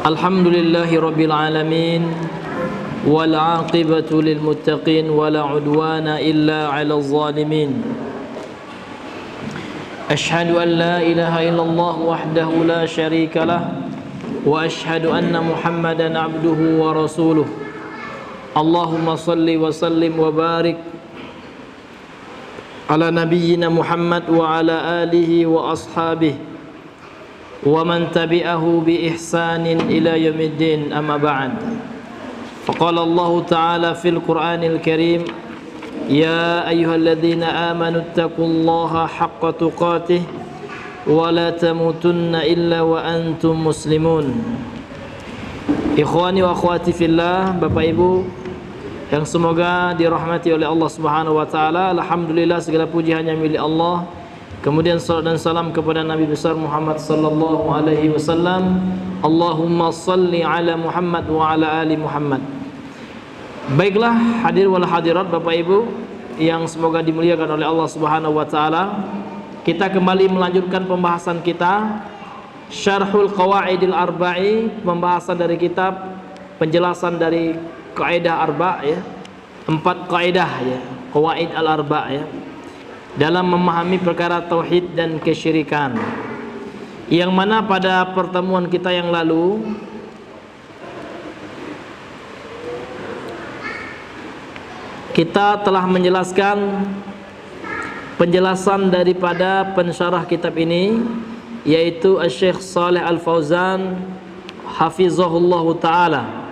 Alhamdulillahi Rabbil Alamin wal aqibatu lil muttaqin wala udwana illa 'alal zalimin. Ashhadu an la ilaha illallah wahdahu la syarika lah wa ashhadu anna Muhammadan 'abduhu wa rasuluh. Allahumma salli wa sallim wa barik ala nabiyyina Muhammad wa ala alihi wa ashabihi wa man tabi'ahu bi ihsanin ila yaumiddin, amma ba'd. Faqala Allah ta'ala fil Qur'anil Karim, ya ayyuhalladzina amanu taqullaha haqqa tuqatih wa la tamutunna illa wa antum muslimun. Ikhwani wa akhwati fillah, Bapak Ibu yang semoga dirahmati oleh Allah Subhanahu wa taala. Alhamdulillah, segala puji hanya milik Allah. Kemudian salat dan salam kepada Nabi besar Muhammad sallallahu alaihi wasallam. Allahumma salli ala Muhammad wa ala ali Muhammad. Baiklah, hadir wal hadirat Bapak Ibu yang semoga dimuliakan oleh Allah Subhanahu wa taala. Kita kembali melanjutkan pembahasan kita Syarhul Qawaidil Arba'i, pembahasan dari kitab penjelasan dari kaidah arba' ya. 4 kaidah ya, qawaid al-arba' ya, dalam memahami perkara tauhid dan kesyirikan, yang mana pada pertemuan kita yang lalu kita telah menjelaskan penjelasan daripada pensyarah kitab ini, yaitu Syekh Shalih Al-Fauzan hafizahullahu taala.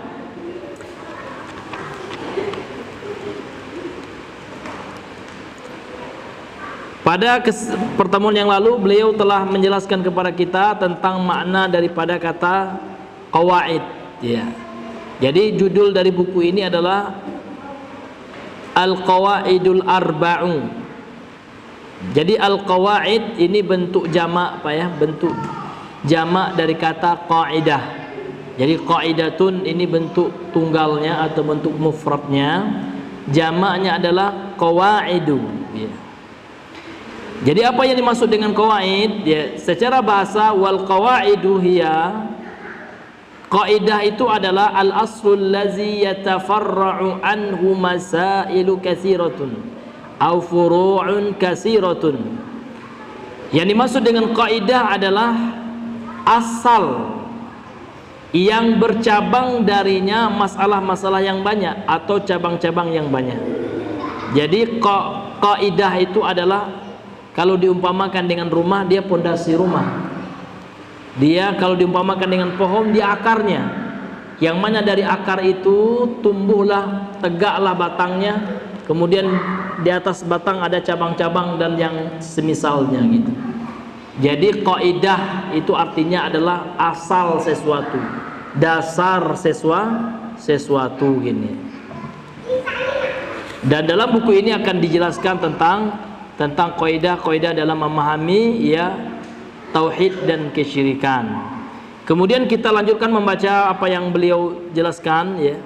Pada pertemuan yang lalu beliau telah menjelaskan kepada kita tentang makna daripada kata qawaid ya. Jadi judul dari buku ini adalah Al-Qawaidul Arba'u. Jadi Al-Qawaid ini bentuk jamak Pak ya, bentuk jamak dari kata qaidah. Jadi qaidatun ini bentuk tunggalnya atau bentuk mufradnya, jamaknya adalah qawaidu ya. Jadi apa yang dimaksud dengan qawaid ya, secara bahasa wal qawaidu hiya, qaidah itu adalah al aslul ladzi yatafarra'u anhu masailu katsiratun au furu'un katsiratun. Yang dimaksud dengan qaidah adalah asal yang bercabang darinya masalah-masalah yang banyak atau cabang-cabang yang banyak. Jadi qaidah itu adalah, kalau diumpamakan dengan rumah, dia pondasi rumah. Dia kalau diumpamakan dengan pohon, dia akarnya. Yang mana dari akar itu tumbuhlah, tegaklah batangnya. Kemudian di atas batang ada cabang-cabang dan yang semisalnya gitu. Jadi qaidah itu artinya adalah asal sesuatu, dasar sesuatu gini. Dan dalam buku ini akan dijelaskan tentang kaidah-kaidah dalam memahami ya tauhid dan kesyirikan. Kemudian kita lanjutkan membaca apa yang beliau jelaskan ya.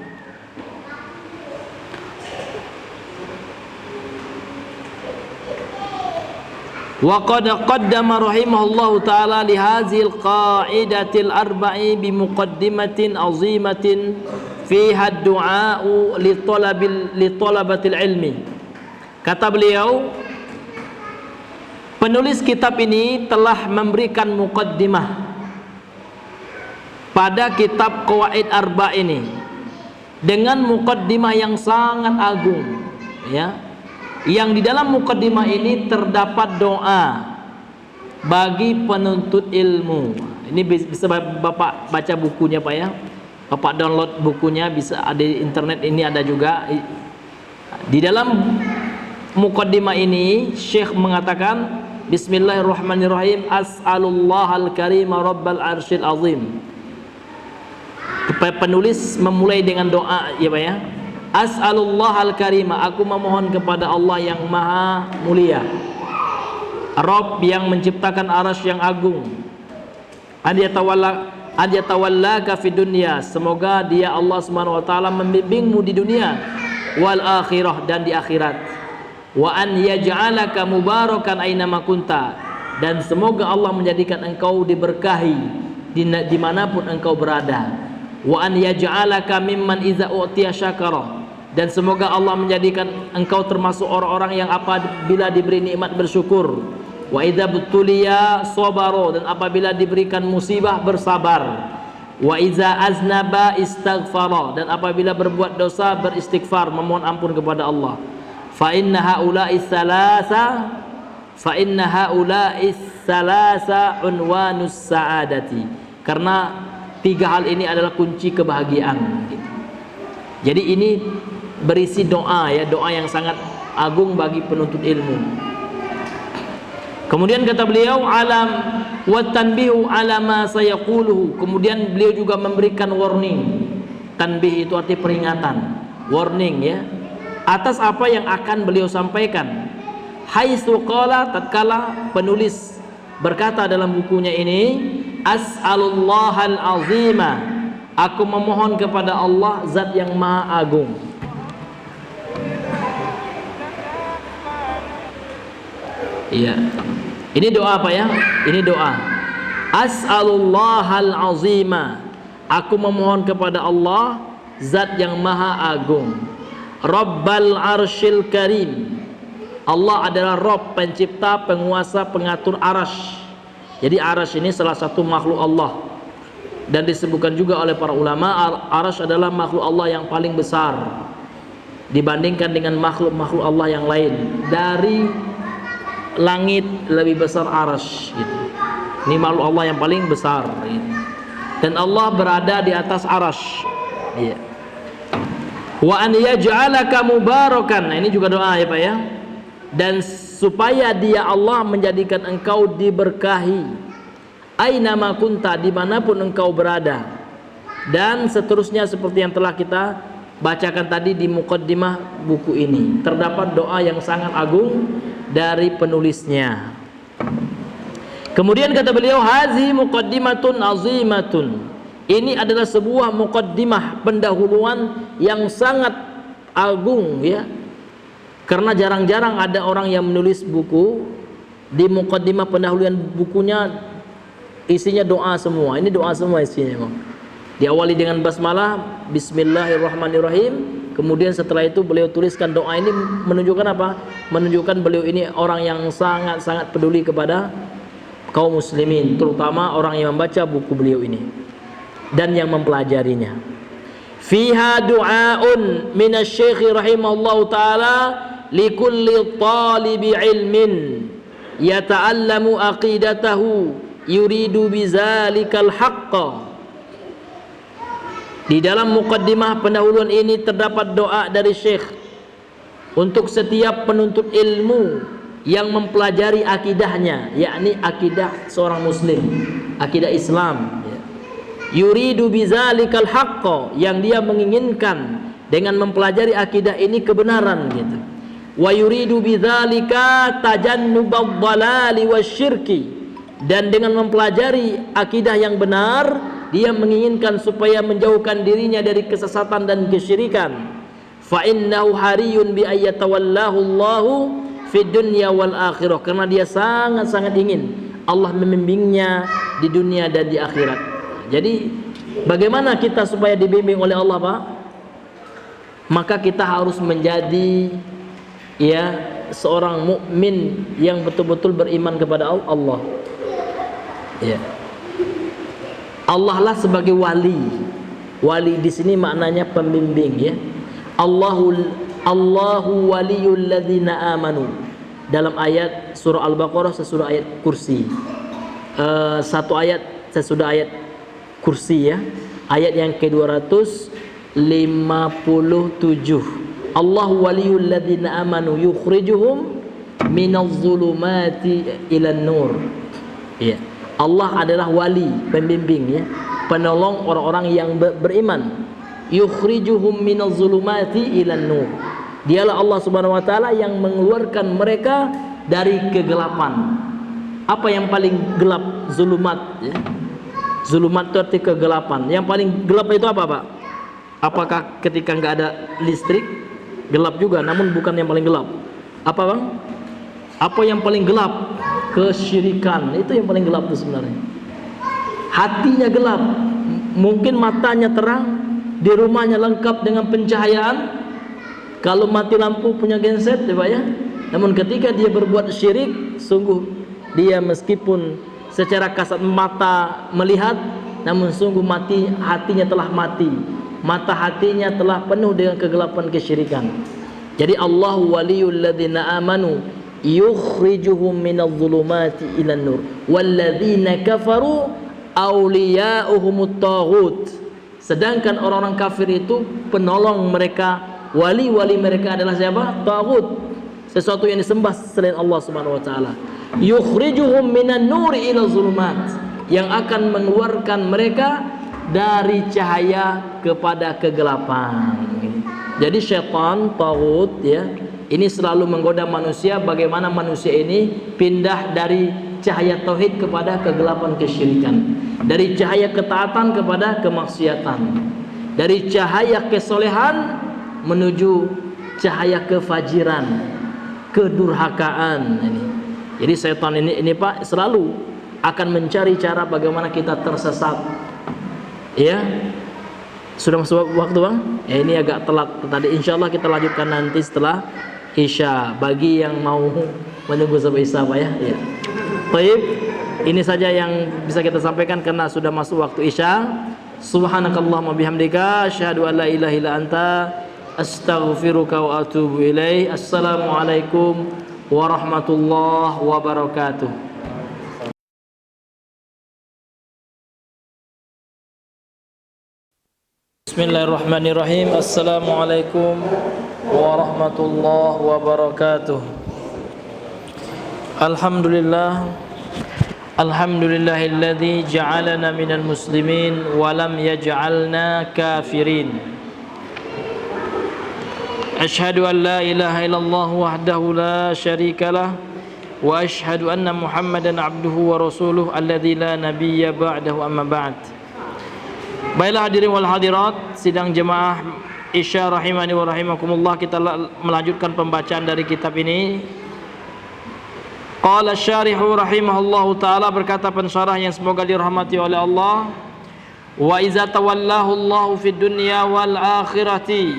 Wa qad qaddama rahimahullahu taala li hadzal qaidatil arba'i bi muqaddimatin azimatin fiha ad-du'a'u li talabatil ilmi. Kata beliau, penulis kitab ini telah memberikan muqaddimah pada kitab Qawaid Arba ini dengan muqaddimah yang sangat agung ya. Yang di dalam muqaddimah ini terdapat doa bagi penuntut ilmu. Ini bisa Bapak baca bukunya Pak ya. Bapak download bukunya, bisa ada di internet, ini ada juga. Di dalam muqaddimah ini Syekh mengatakan, Bismillahirrahmanirrahim, As'alullahal karima rabbal arsyil azim. Penulis memulai dengan doa ya Pak ya. As'alullahal karima, aku memohon kepada Allah yang maha mulia, Rabb yang menciptakan arasy yang agung, an yatawallaka fid dunya, semoga dia Allah Subhanahu wa taala membimbingmu di dunia, wal akhirah, dan di akhirat, wa an yaj'alaka mubarakan aina ma kunta, dan semoga Allah menjadikan engkau diberkahi dimanapun engkau berada. Wa an yaj'alaka mimman idza u'tiya syakara, dan semoga Allah menjadikan engkau termasuk orang-orang yang apabila diberi nikmat bersyukur. Wa idza butuliya sabara, dan apabila diberikan musibah bersabar. Wa idza aznaba istaghfara, dan apabila berbuat dosa beristighfar, memohon ampun kepada Allah. Fa inna haula'i tsalasa unwanus sa'adati, karena tiga hal ini adalah kunci kebahagiaan. Jadi ini berisi doa ya, doa yang sangat agung bagi penuntut ilmu. Kemudian kata beliau alam wa tanbihu ala ma sayaquluhu, kemudian beliau juga memberikan warning. Tanbih itu arti peringatan, warning ya, atas apa yang akan beliau sampaikan. Haitsu qala, tatkala penulis berkata dalam bukunya ini, as'alullahal azima, aku memohon kepada Allah zat yang maha agung. Iya. Ini doa apa ya? Ini doa. As'alullahal azima, aku memohon kepada Allah zat yang maha agung. Rabbal arsyil karim, Allah adalah Rabb, pencipta, penguasa, pengatur arash. Jadi arash ini salah satu makhluk Allah, dan disebutkan juga oleh para ulama arash adalah makhluk Allah yang paling besar dibandingkan dengan makhluk-makhluk Allah yang lain. Dari langit lebih besar arash gitu. Ini makhluk Allah yang paling besar gitu. Dan Allah berada di atas arash ya. Wa an yaj'alaka mubarakan, nah ini juga doa ya Pak ya, dan supaya dia Allah menjadikan engkau diberkahi aina ma kunta, dimanapun engkau berada, dan seterusnya seperti yang telah kita bacakan tadi di muqaddimah buku ini. Terdapat doa yang sangat agung dari penulisnya. Kemudian kata beliau, hazi muqaddimatun azimatun, ini adalah sebuah muqaddimah, pendahuluan yang sangat agung ya. Karena jarang-jarang ada orang yang menulis buku di muqaddimah pendahuluan bukunya isinya doa semua. Ini doa semua isinya memang. Diawali dengan basmalah, bismillahirrahmanirrahim. Kemudian setelah itu beliau tuliskan doa ini, menunjukkan apa? Menunjukkan beliau ini orang yang sangat-sangat peduli kepada kaum muslimin, terutama orang yang membaca buku beliau ini dan yang mempelajarinya. Fiha du'aun minasy-syaikh rahimahullahu taala likulli talibi ilmin yata'allamu aqidatahu yuridu bizalikal haqqa. Di dalam muqaddimah pendahuluan ini terdapat doa dari Syekh untuk setiap penuntut ilmu yang mempelajari akidahnya, yakni akidah seorang muslim, akidah Islam. Yuridu bizalikal haqqa, yang dia menginginkan dengan mempelajari akidah ini kebenaran gitu. Wa yuridu bidzalika tajannubadh dhalali wasyirki, dan dengan mempelajari akidah yang benar dia menginginkan supaya menjauhkan dirinya dari kesesatan dan kesyirikan. Fa innahu hariyun bi ayyatawallahu Allahu fid dunya wal akhirah, karena dia sangat-sangat ingin Allah membimbingnya di dunia dan di akhirat. Jadi bagaimana kita supaya dibimbing oleh Allah Pak? Maka kita harus menjadi ya seorang mukmin yang betul-betul beriman kepada Allah. Ya. Allah lah sebagai wali. Wali di sini maknanya pembimbing ya. Allahu waliyul ladzina amanu. Dalam ayat surah Al-Baqarah sesudah ayat kursi. Satu ayat sesudah ayat kursi ya. Ayat yang ke-257. Allahu waliyul ladzina amanu yukhrijuhum minadh dhulumati ilan nur. Ya. Allah adalah wali, pembimbing ya, penolong orang-orang yang beriman. Yukhrijuhum minadh dhulumati ilan nur. Dialah Allah Subhanahu wa taala yang mengeluarkan mereka dari kegelapan. Apa yang paling gelap? Zulumat ya. Zulumat itu arti kegelapan. Yang paling gelap itu apa Pak? Apakah ketika nggak ada listrik? Gelap juga, namun bukan yang paling gelap. Apa Bang? Apa yang paling gelap? Kesyirikan. Itu yang paling gelap itu sebenarnya. hatinya gelap. Mungkin matanya terang, di rumahnya lengkap dengan pencahayaan. Kalau mati lampu punya genset ya Pak ya. Namun ketika dia berbuat syirik, sungguh dia meskipun secara kasat mata melihat, namun sungguh hatinya telah mati. Mata hatinya telah penuh dengan kegelapan kesyirikan. Jadi Allahu waliyul ladzina amanu yukhrijuhum minadh dhulumati ilan nur walladzina kafaru awliya'uhumut taghut. Sedangkan orang-orang kafir itu penolong mereka, wali-wali mereka adalah siapa? Taghut, sesuatu yang disembah selain Allah Subhanahu wa taala. Yukhrijuhum minan nuri ila zulumat, yang akan mengeluarkan mereka dari cahaya kepada kegelapan. Jadi syaitan, taghut ya, ini selalu menggoda manusia bagaimana manusia ini pindah dari cahaya tauhid kepada kegelapan kesyirikan, dari cahaya ketaatan kepada kemaksiatan, dari cahaya kesolehan menuju cahaya kefajiran, kedurhakaan. Jadi syaitan ini Pak selalu akan mencari cara bagaimana kita tersesat. Ya, sudah masuk waktu Bang? Ya, ini agak telat tadi. Insyaallah kita lanjutkan nanti setelah Isya, bagi yang mau menunggu sampai Isya Pak ya. Ya. Baik, ini saja yang bisa kita sampaikan karena sudah masuk waktu Isya. Subhanakallahumma bihamdika asyhadu an la ilaha illa anta astaghfiruka wa atubu ilaik. Assalamualaikum warahmatullahi wabarakatuh. Bismillahirrahmanirrahim. Assalamualaikum warahmatullahi wabarakatuh. Alhamdulillah, alhamdulillahilladzi ja'alana minal muslimin wa lam yaj'alna kafirin. Asyhadu an la ilaha illallah wahdahu la syarikalah wa asyhadu anna Muhammadan abduhu wa rasuluh alladzi la nabiyya ba'dahu, amma ba'd. Baiklah hadirin wal hadirat, sidang jemaah Isya rahimani wa rahimakumullah, kita melanjutkan pembacaan dari kitab ini. Qala syarihu rahimahullahu ta'ala, berkata pensyarah yang semoga dirahmati oleh Allah, wa iza tawallahu Allahu fid dunya wal akhirati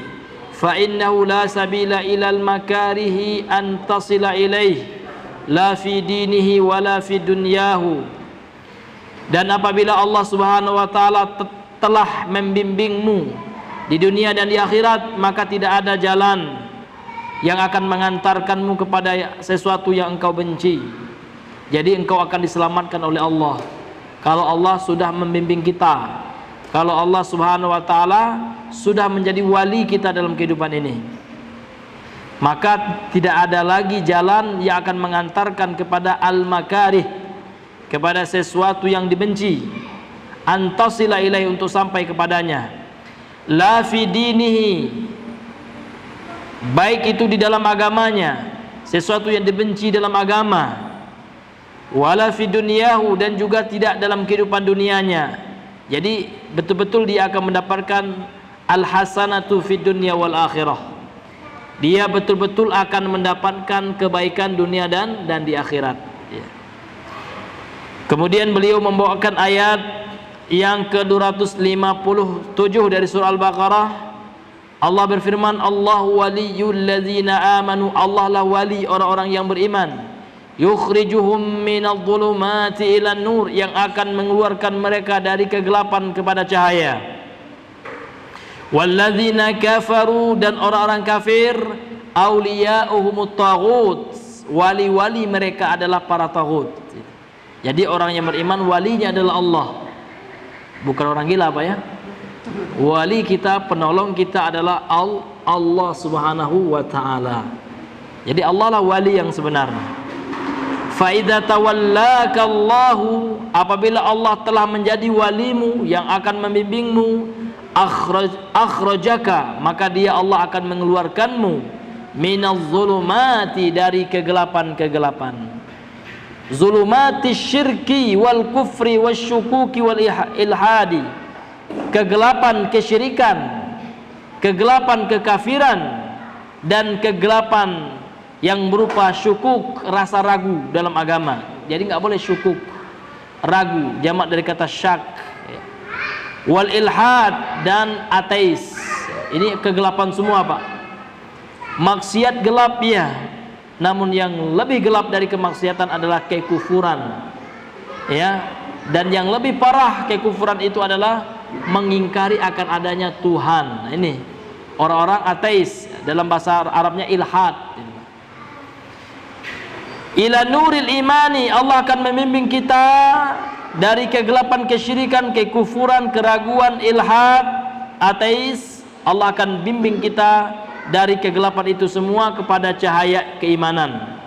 fa innahu la sabila ilal makarihi an tasila ilaih la fi dinihi wala fi dunyahu. Dan apabila Allah Subhanahu wa ta'ala telah membimbingmu di dunia dan di akhirat, maka tidak ada jalan yang akan mengantarkanmu kepada sesuatu yang engkau benci. Jadi engkau akan diselamatkan oleh Allah kalau Allah sudah membimbing kita, kalau Allah Subhanahu wa ta'ala sudah menjadi wali kita dalam kehidupan ini, maka tidak ada lagi jalan yang akan mengantarkan kepada al-makarih, kepada sesuatu yang dibenci, antasila ilaih, untuk sampai kepadanya. La fi dinihi, baik itu di dalam agamanya, sesuatu yang dibenci dalam agama, wala fi dunyahu, dan juga tidak dalam kehidupan dunianya. Jadi betul-betul dia akan mendapatkan al-hasanatu fid dunya wal akhirah. Dia betul-betul akan mendapatkan kebaikan dunia dan di akhirat. Kemudian beliau membawakan ayat yang ke-257 dari surah Al-Baqarah. Allah berfirman, Allahu waliyul ladzina amanu, Allah lah wali orang-orang yang beriman. Yukhrijuhum minadh dhulumati ilan nur, yang akan mengeluarkan mereka dari kegelapan kepada cahaya. Walladzina kafaru, dan orang-orang kafir, awliya'uhumut taghut, wali-wali mereka adalah para taghut. Jadi orang yang beriman walinya adalah Allah, bukan orang gila Pak ya. Wali kita, penolong kita adalah Allah Subhanahu wa ta'ala. Jadi Allah lah wali yang sebenarnya. Fa idza tawallaka Allahu, apabila Allah telah menjadi walimu yang akan membimbingmu, akhrajaka, maka dia Allah akan mengeluarkanmu minadh zulumati, dari kegelapan-kegelapan. Zulumati syirki wal kufri wasyukuki wal ilhadi, kegelapan kesyirikan, kegelapan kekafiran, dan kegelapan yang berupa syukuk, rasa ragu dalam agama. Jadi nggak boleh syukuk. ragu, jamak dari kata syak. Wal ilhad, dan ateis. Ini kegelapan semua, Pak. Maksiat gelap ya, namun yang lebih gelap dari kemaksiatan adalah kekufuran, ya. Dan yang lebih parah kekufuran itu adalah mengingkari akan adanya Tuhan. Nah, ini orang-orang ateis, dalam bahasa Arabnya ilhad. Ila nuril imani, Allah akan membimbing kita dari kegelapan kesyirikan, kekufuran, keraguan, ilhad, ateis. Allah akan bimbing kita dari kegelapan itu semua kepada cahaya keimanan.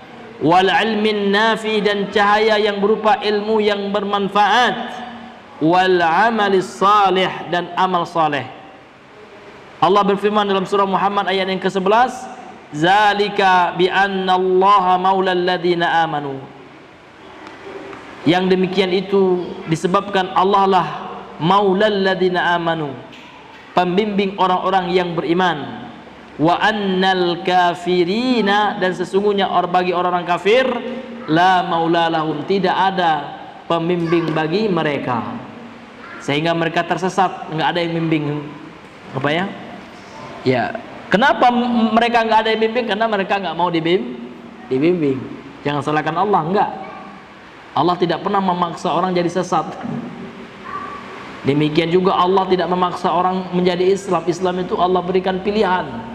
Wal ilmin nafi, dan cahaya yang berupa ilmu yang bermanfaat. Wal amalis salih, dan amal saleh. Allah berfirman dalam surah Muhammad ayat yang ke-11, zalika bi anna allaha maulal ladzina amanu. Yang demikian itu disebabkan Allah lah maulal ladzina amanu, pembimbing orang-orang yang beriman. Wa annal kafirina, dan sesungguhnya bagi orang-orang kafir, la maula lahum, tidak ada pembimbing bagi mereka, sehingga mereka tersesat, enggak ada yang membimbing. Apa ya? Ya, kenapa mereka enggak ada yang membimbing? Karena mereka enggak mau dibimbing. Jangan salahkan Allah, enggak. Allah tidak pernah memaksa orang jadi sesat. Demikian juga Allah tidak memaksa orang menjadi Islam. Islam itu Allah berikan pilihan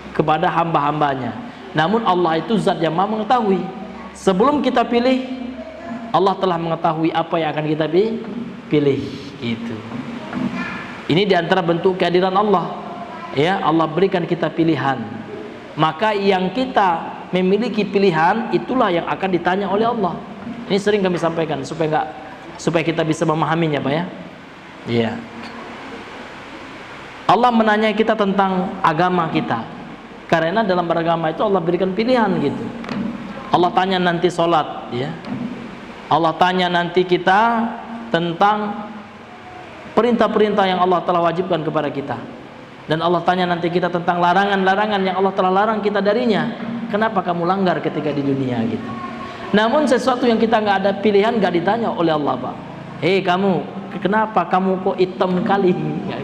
kepada hamba-hambanya. Namun Allah itu zat yang maha mengetahui. Sebelum kita pilih, Allah telah mengetahui apa yang akan kita pilih. Gitu. Ini diantara bentuk kehadiran Allah. Ya, Allah berikan kita pilihan. Maka yang kita memiliki pilihan, itulah yang akan ditanya oleh Allah. Ini sering kami sampaikan supaya kita bisa memahaminya, Pak ya. Iya. Allah menanya kita tentang agama kita. Karena dalam beragama itu Allah berikan pilihan gitu. Allah tanya nanti sholat, ya. Allah tanya nanti kita tentang perintah-perintah yang Allah telah wajibkan kepada kita. Dan Allah tanya nanti kita tentang larangan-larangan yang Allah telah larang kita darinya. Kenapa kamu langgar ketika di dunia gitu. Namun sesuatu yang kita nggak ada pilihan, nggak ditanya oleh Allah, Pak. Hei kamu, kenapa kamu kok hitam kali?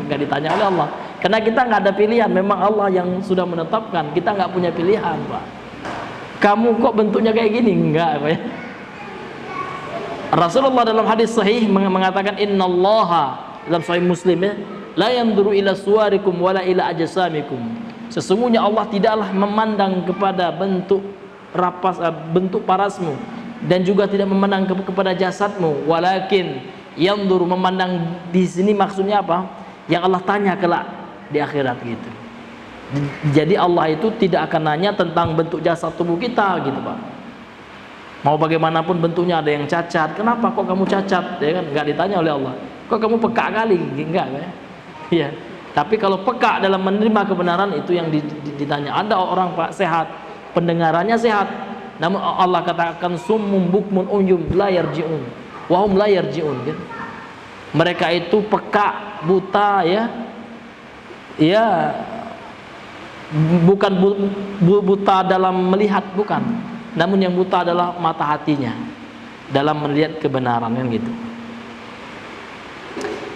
Nggak ditanya oleh Allah. Karena kita nggak ada pilihan. Memang Allah yang sudah menetapkan. Kita nggak punya pilihan, Pak. Kamu kok bentuknya kayak gini? Enggak, Pak ya. Rasulullah dalam hadis sahih mengatakan, innallaha, dalam sahih Muslim ya, la yanzuru ila suwarikum wala ila ajsamikum. Sesungguhnya Allah tidaklah memandang kepada bentuk parasmu, dan juga tidak memandang kepada jasadmu, walakin yanzuru, memandang di sini maksudnya apa? Yang Allah tanya kelak di akhirat gitu. Jadi Allah itu tidak akan nanya tentang bentuk jasad tubuh kita gitu, Pak. Mau bagaimanapun bentuknya, ada yang cacat, kenapa kok kamu cacat? Ya kan, enggak ditanya oleh Allah. Kok kamu peka kali? Enggak, ya. Iya. Tapi kalau peka dalam menerima kebenaran, itu yang ditanya. Ada orang, Pak, sehat, pendengarannya sehat, namun Allah katakan summum bukmun umyum la yarji'un wa hum la yarji'un gitu. Mereka itu peka, buta ya. Ya, bukan buta dalam melihat, bukan. Namun yang buta adalah mata hatinya dalam melihat kebenaran, kan gitu.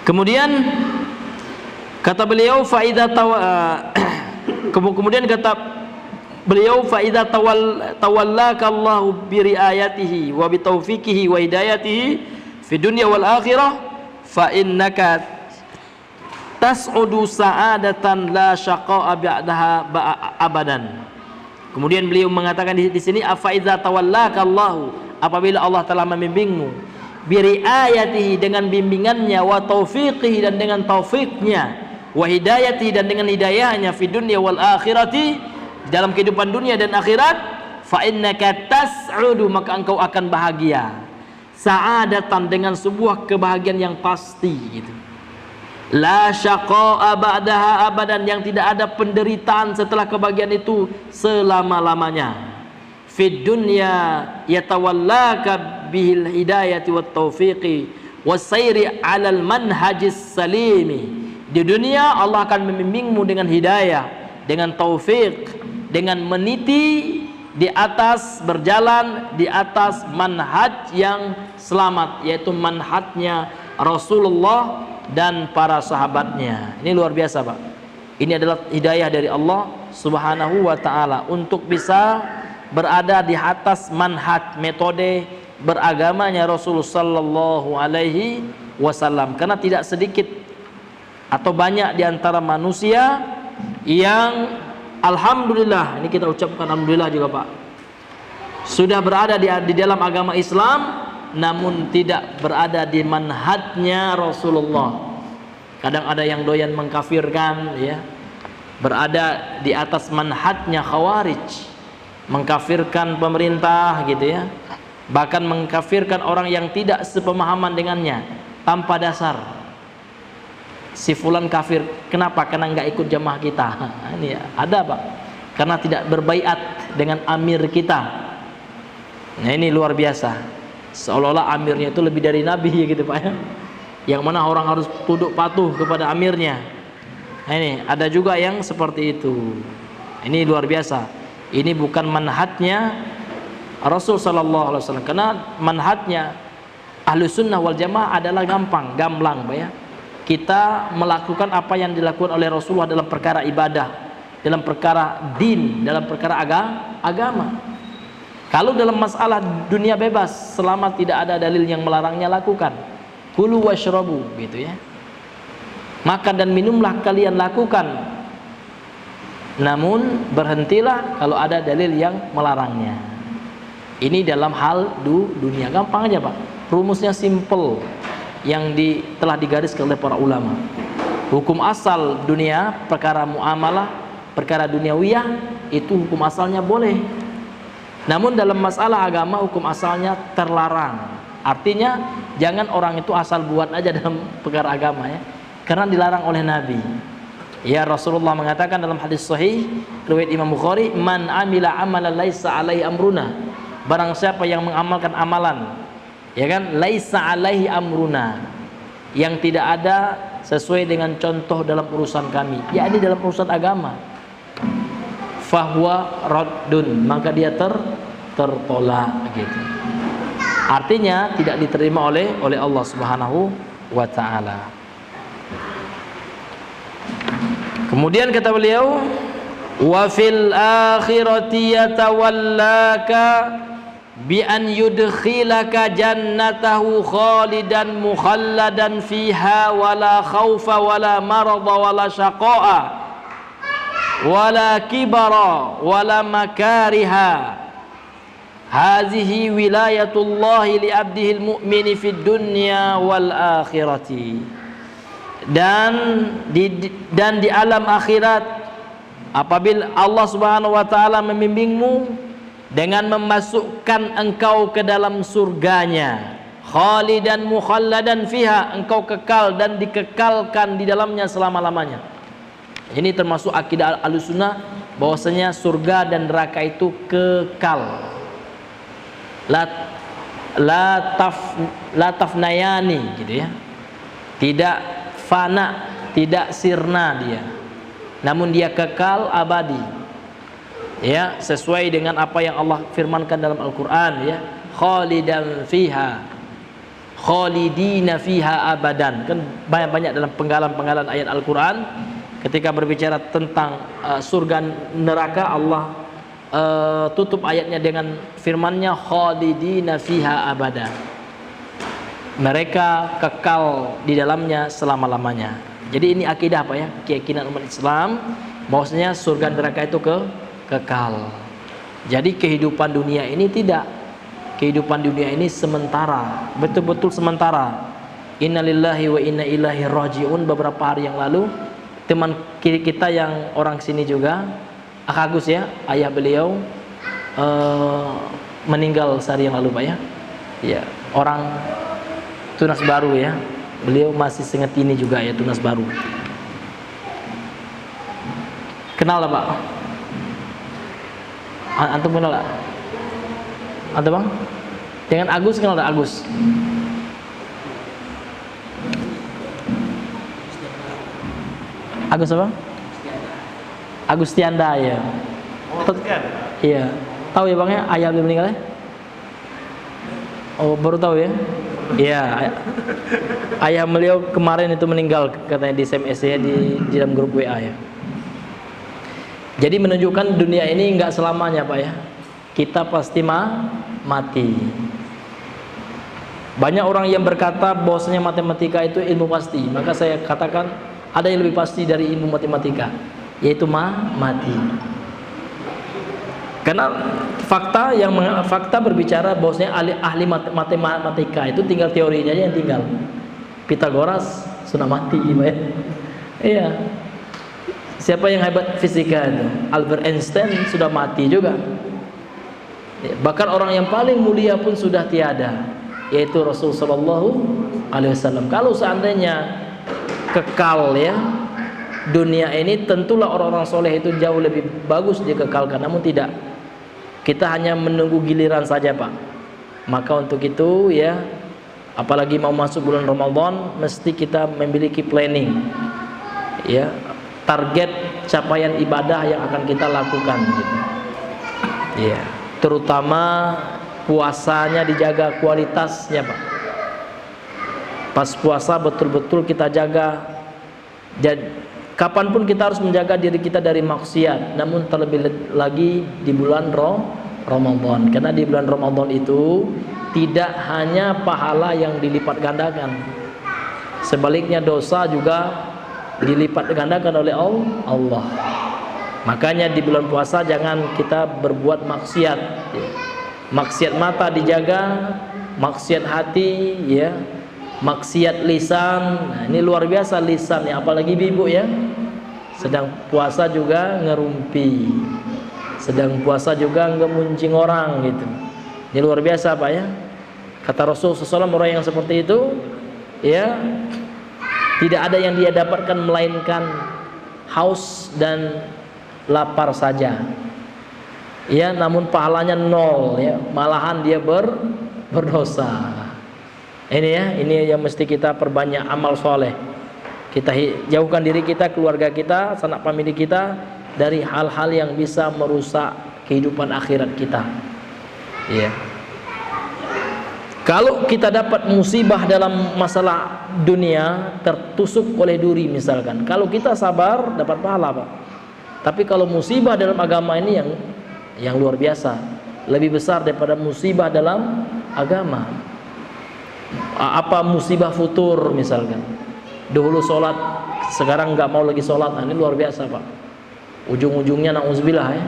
Kemudian kata beliau kemudian kata beliau faida tawallaka Allahu bi riayatihi wa bi taufiqihi wa hidayatihi fi dunya wal akhirah fa innaka tas'udu sa'adatan la syaqa'a ba'daha abadan. Kemudian beliau mengatakan di sini afa idza tawallaka Allahu, apabila Allah telah membimbingmu bi riayatihi, dengan bimbingannya, wa taufiqihi, dan dengan taufiknya, wa hidayatihi, dan dengan hidayahnya, fi dunya wal akhirati, dalam kehidupan dunia dan akhirat, fa innaka tas'udu, maka engkau akan bahagia, sa'adatan, dengan sebuah kebahagiaan yang pasti gitu. La syaqa'a ba'daha abadan, yang tidak ada penderitaan setelah kebahagiaan itu selama-lamanya. Fid dunya yatawallaka bihil hidayati wat taufiqi wasairi 'alal manhajis salimi. Di dunia Allah akan membimbingmu dengan hidayah, dengan taufik, dengan meniti di atas berjalan di atas manhaj yang selamat, yaitu manhajnya Rasulullah dan para sahabatnya. Ini luar biasa, Pak. Ini adalah hidayah dari Allah Subhanahu wa taala untuk bisa berada di atas manhaj metode beragamanya Rasulullah sallallahu alaihi wasallam. Karena tidak sedikit atau banyak di antara manusia yang alhamdulillah, ini kita ucapkan alhamdulillah juga, Pak, sudah berada di dalam agama Islam namun tidak berada di manhajnya Rasulullah. Kadang ada yang doyan mengkafirkan, ya, berada di atas manhajnya Khawarij, mengkafirkan pemerintah gitu ya, bahkan mengkafirkan orang yang tidak sepemahaman dengannya tanpa dasar. Si fulan kafir, kenapa? Karena nggak ikut jamaah kita. Ini ada, Pak, karena tidak berbaiat dengan amir kita. Nah ini luar biasa, seolah-olah amirnya itu lebih dari nabi gitu, Pak ya, yang mana orang harus tunduk patuh kepada amirnya. Nah, ini ada juga yang seperti itu. Ini luar biasa. Ini bukan manhajnya Rasul sallallahu alaihi wasallam. Karena manhajnya Ahlus Sunnah wal Jamaah adalah gamblang, Pak ya. Kita melakukan apa yang dilakukan oleh Rasulullah dalam perkara ibadah, dalam perkara din, dalam perkara agama. Kalau dalam masalah dunia bebas, selama tidak ada dalil yang melarangnya, lakukan. Kulu washrabu, gitu ya. Makan dan minumlah kalian, lakukan. Namun berhentilah kalau ada dalil yang melarangnya. Ini dalam hal dunia, gampang aja, Pak. Rumusnya simple, yang telah digariskan oleh para ulama. Hukum asal dunia, perkara muamalah, perkara duniawiyah, itu hukum asalnya boleh. Namun dalam masalah agama, hukum asalnya terlarang. Artinya jangan orang itu asal buat aja dalam perkara agama ya, karena dilarang oleh Nabi. Ya, Rasulullah mengatakan dalam hadis sahih riwayat Imam Bukhari, man amila amalan laisa alaihi amruna, barang siapa yang mengamalkan amalan, ya kan, laisa alaihi amruna, yang tidak ada sesuai dengan contoh dalam urusan kami, yakni dalam urusan agama, fahuwa raddun, maka dia tertolak gitu. Artinya tidak diterima oleh Allah Subhanahu wa taala. Kemudian kata beliau, wa fil akhirati yatawallaka bi an yudkhilaka jannatahu khalidan mukhalladan fiha wala khaufa wala marada wala syaqa'a wala kibara wala makariha. Hazihi wilayatullahi li abdihil mu'mini fid dunya wal akhirati. Dan di alam akhirat, apabila Allah Subhanahu wa taala membimbingmu dengan memasukkan engkau ke dalam surganya, khalidan mukhalladan fiha, engkau kekal dan dikekalkan di dalamnya selama-lamanya. Ini termasuk akidah Ahlussunnah, bahwasanya surga dan neraka itu kekal. La tafnayani gitu ya. Tidak fana, tidak sirna dia. Namun dia kekal abadi. Ya, sesuai dengan apa yang Allah firmankan dalam Al-Qur'an ya, khalidan fiha, khalidina fiha abadan. Kan banyak-banyak dalam penggalan-penggalan ayat Al-Qur'an ketika berbicara tentang surga neraka, Allah tutup ayatnya dengan firman-Nya khalidina fiha abada. Mereka kekal di dalamnya selama-lamanya. Jadi ini akidah apa ya? Keyakinan umat Islam bahwasanya surga neraka itu kekal. Jadi kehidupan dunia ini tidak. Kehidupan dunia ini sementara, betul-betul sementara. Innalillahi wa inna ilaihi rajiun. Beberapa hari yang lalu teman kita yang orang sini juga, Akh Agus ya, ayah beliau meninggal sehari yang lalu, Pak ya. Ya, orang Tunas Baru ya. Beliau masih ingat ini juga ya, Tunas Baru. Kenal lah, Pak? Antum kenal lah? Antum, Bang? Dengan Agus kenal lah, Agus? Agus apa? Agustianda ya. Oh, Agustianda. Iya. Tahu ya Bang ya, ayah beliau meninggal ya? Oh, baru tahu ya? Iya, ayah beliau kemarin itu meninggal katanya di SMS ya, di dalam grup WA ya. Jadi menunjukkan dunia ini enggak selamanya Pak ya. Kita pasti mati. Banyak orang yang berkata bahwasanya matematika itu ilmu pasti. Maka saya katakan ada yang lebih pasti dari ilmu matematika, yaitu mati. Karena fakta berbicara bahwasanya ahli matematika itu tinggal teorinya aja yang tinggal. Pythagoras sudah mati gitu ya. Iya. Siapa yang hebat fisika itu? Albert Einstein sudah mati juga. Bahkan orang yang paling mulia pun sudah tiada, yaitu Rasulullah Shallallahu Alaihi Wasallam. Kalau seandainya kekal ya dunia ini, tentulah orang-orang soleh itu jauh lebih bagus dikekalkan. Namun tidak, kita hanya menunggu giliran saja Pak. Maka untuk itu ya, apalagi mau masuk bulan Ramadan, mesti kita memiliki planning ya, target capaian ibadah yang akan kita lakukan gitu. Ya, terutama puasanya dijaga kualitasnya Pak. Pas puasa betul-betul kita jaga. Jadi kapanpun kita harus menjaga diri kita dari maksiat. Namun terlebih lagi di bulan Ramadan. Karena di bulan Ramadan itu tidak hanya pahala yang dilipat gandakan, sebaliknya dosa juga dilipat gandakan oleh Allah. Makanya di bulan puasa jangan kita berbuat maksiat. Maksiat mata dijaga, maksiat hati ya, maksiat lisan. Nah, ini luar biasa lisan ya, apalagi ibu ya. Sedang puasa juga ngerumpi, sedang puasa juga ngemuncing orang gitu. Ini luar biasa Pak ya. Kata Rasulullah SAW, orang yang seperti itu ya, tidak ada yang dia dapatkan melainkan haus dan lapar saja. Ya, namun pahalanya nol ya, malahan dia berdosa. Ini ya, ini yang mesti kita perbanyak amal soleh. Kita jauhkan diri kita, keluarga kita, sanak famili kita dari hal-hal yang bisa merusak kehidupan akhirat kita. Ya. Kalau kita dapat musibah dalam masalah dunia, tertusuk oleh duri misalkan, kalau kita sabar dapat pahala Pak. Tapi kalau musibah dalam agama ini yang luar biasa, lebih besar daripada musibah dalam agama. Apa musibah futur misalkan, dahulu sholat sekarang nggak mau lagi sholat, nah, ini luar biasa Pak. Ujung-ujungnya na'udzubillah ya,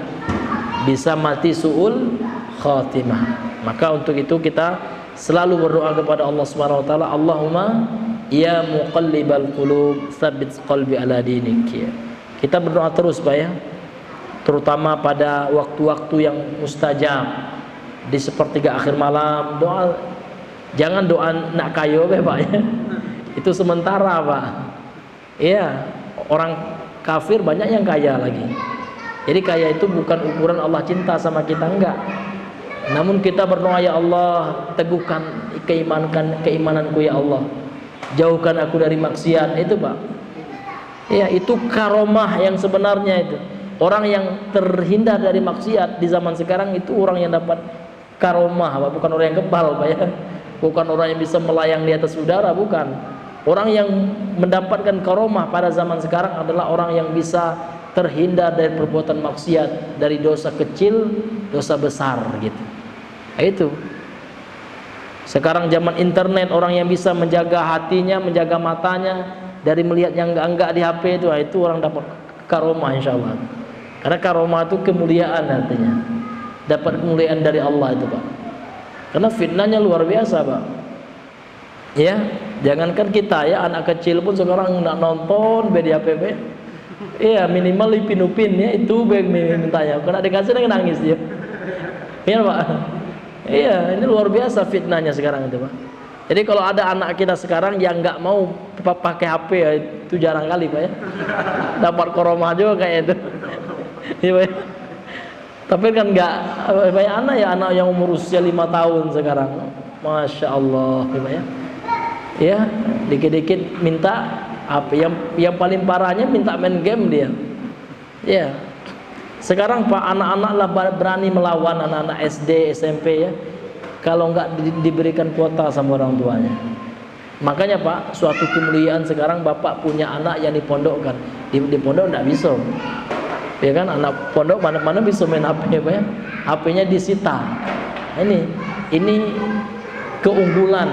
bisa mati su'ul khatimah. Maka untuk itu kita selalu berdoa kepada Allah Subhanahu wa taala, Allahumma ya muqallibal qulub tsabbit qalbi ala dinik ya. Kita berdoa terus Pak ya, terutama pada waktu-waktu yang mustajab, di sepertiga akhir malam. Doa, jangan doa nak kayo Pak ya. Itu sementara Pak. Iya, orang kafir banyak yang kaya lagi. Jadi kaya itu bukan ukuran Allah cinta sama kita, enggak. Namun kita berdoa, ya Allah, teguhkan keimananku ya Allah, jauhkan aku dari maksiat. Itu Pak ya, itu karomah yang sebenarnya. Itu orang yang terhindar dari maksiat di zaman sekarang, itu orang yang dapat karomah Pak. Bukan orang yang kebal Pak ya, bukan orang yang bisa melayang di atas udara, bukan. Orang yang mendapatkan karomah pada zaman sekarang adalah orang yang bisa terhindar dari perbuatan maksiat, dari dosa kecil, dosa besar gitu. Itu sekarang zaman internet, orang yang bisa menjaga hatinya, menjaga matanya dari melihat yang enggak di HP itu orang dapat karomah insyaallah. Karena karomah itu kemuliaan, artinya dapat kemuliaan dari Allah itu Pak. Karena fitnahnya luar biasa Pak. Ya, jangankan kita ya, anak kecil pun sekarang nak nonton di HP. Iya, minimal Ipin-Upin ya, itu mintanya. Karena dikasih dia nangis dia. Iya Pak. Iya, ini luar biasa fitnahnya sekarang itu Pak. Jadi kalau ada anak kita sekarang yang nggak mau pakai HP ya, itu jarang kali Pak ya. Dapat koromah juga kayak itu. Iya Pak. Tapi kan nggak banyak anak ya, anak yang umur usia 5 tahun sekarang. Masya Allah Pak ya. Ya, dikit-dikit minta apa yang paling parahnya minta main game dia. Ya. Sekarang Pak, anak-anak lah berani melawan anak-anak SD, SMP ya, kalau nggak diberikan kuota sama orang tuanya. Makanya Pak, suatu kemuliaan sekarang Bapak punya anak yang dipondokkan. Di pondok nggak bisa, ya kan? Anak pondok mana-mana bisa main HP Pak ya, HP-nya disita. Ini keunggulan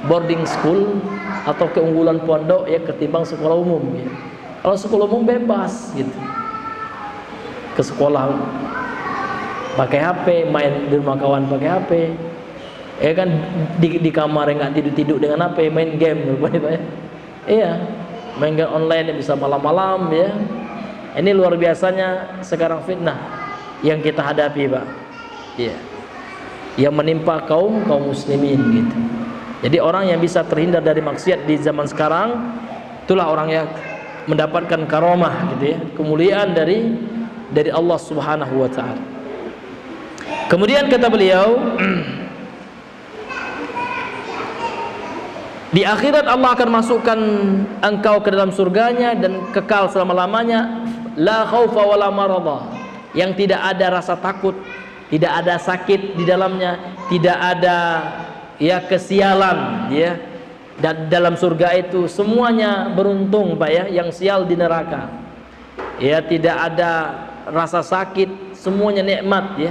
boarding school atau keunggulan pondok ya ketimbang sekolah umum ya. Kalau sekolah umum bebas gitu, ke sekolah pakai HP, main di rumah kawan pakai HP, ya kan, di kamar nggak tidur dengan HP, main game Pak ya. Iya, main game online bisa malam-malam ya. Ini luar biasanya sekarang fitnah yang kita hadapi Pak. Iya, yang menimpa kaum muslimin gitu. Jadi orang yang bisa terhindar dari maksiat di zaman sekarang, itulah orang yang mendapatkan karomah gitu ya, kemuliaan dari Allah Subhanahu wa taala. Kemudian kata beliau, di akhirat Allah akan masukkan engkau ke dalam surganya dan kekal selama-lamanya, la khaufa wala maradha, yang tidak ada rasa takut, tidak ada sakit di dalamnya, tidak ada ya kesialan ya. Dan dalam surga itu semuanya beruntung Pak ya, yang sial di neraka. Ya, tidak ada rasa sakit, semuanya nikmat ya.